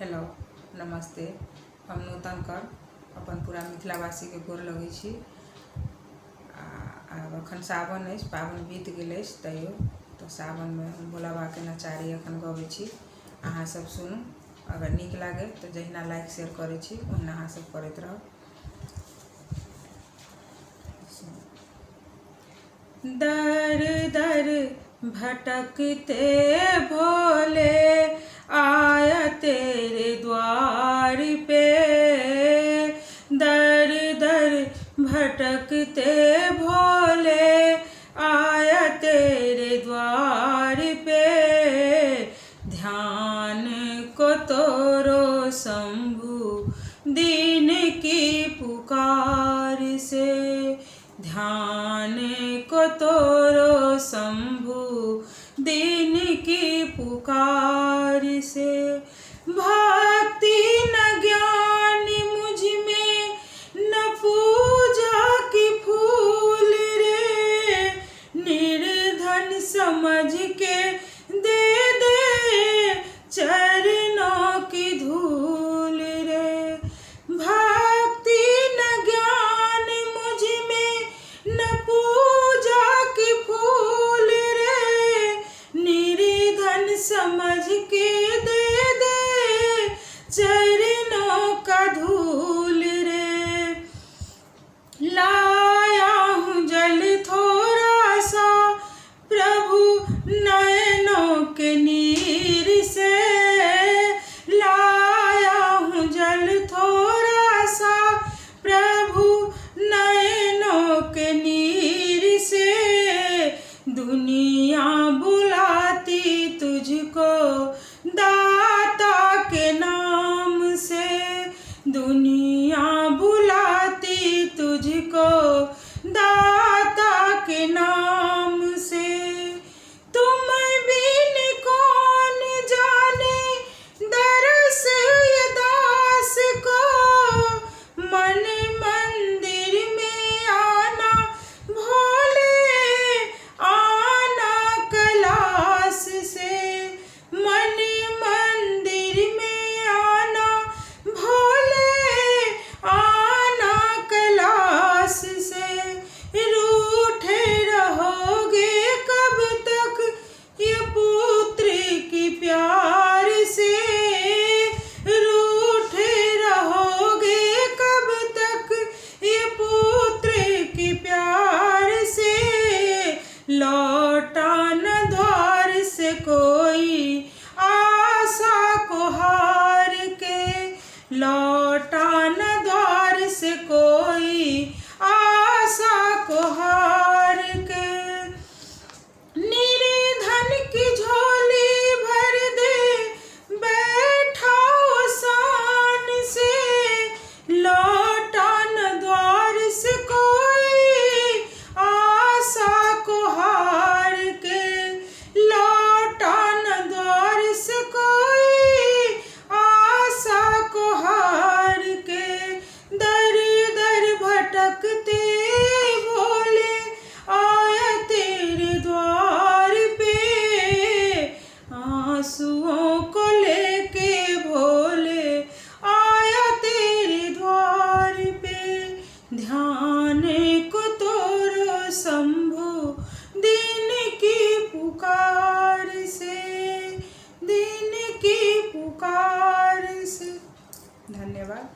Hello नमस्ते। हम नूतन कर अपन पूरा मिथिलावासी के गोर लगै छी। आब अखन सावन अछि, पाबनि बीत गेल अछि, तैयो तो सावन में हम भोला बाबा के नचारी अखन गबै छी। अहाँ सब सुनू, अगर नीक लागे तो जहिना लाइक शेयर करै छी ओहिना अहाँ सब करैत रहब। दर दर भटकते भोले आया तेरे द्वार पे, दर दर भटकते भोले आया तेरे द्वार पे, ध्यान को तोरो शंभु दीन की पुकार से, ध्यान को तोरो शंभु दीन की पुकार से, भक्ति न ज्ञान मुझ में न पूजा की फूल रे, निर्धन समझ के दे दे चरणों की धूल रे, भक्ति न ज्ञान मुझ में न पूजा की फूल रे, निर्धन समझ के दे दे चरणों का धूल रे, लाया हूँ जल थोड़ा सा प्रभु नयनों के नीर से, लाया हूँ जल थोड़ा सा प्रभु नयनों के नीर से, दुनिया बुलाती तुझको दाता के नाम से, दुनिया बुलाती तुझको दाता के नाम से, तुम बिन कौन जाने दरस ये दास को, मन मंदिर में आना भोले आना कैलाश से, मन मंदिर में आना भोले आना कैलाश से, रूठे रहोगे कब तक ये पुत्र की प्यार से, रूठे रहोगे कब तक ये पुत्र की प्यार से, लौटा न द्वार से कोई आशा को हार के, लौटा न द्वार से कोई आशा को हार के, निर्धन की झोली भर दे बैठा शान से, लौटा न द्वार से कोई आशा को हार के, लौटा न द्वार से कोई आशा को हार के, दर दर भटकते भोले आया तेरे द्वार पे, आंसुओं को लेके भोले आया तेरे द्वार पे, ध्यान को तोरो शंभु दीन की पुकार से, दीन की पुकार से। धन्यवाद।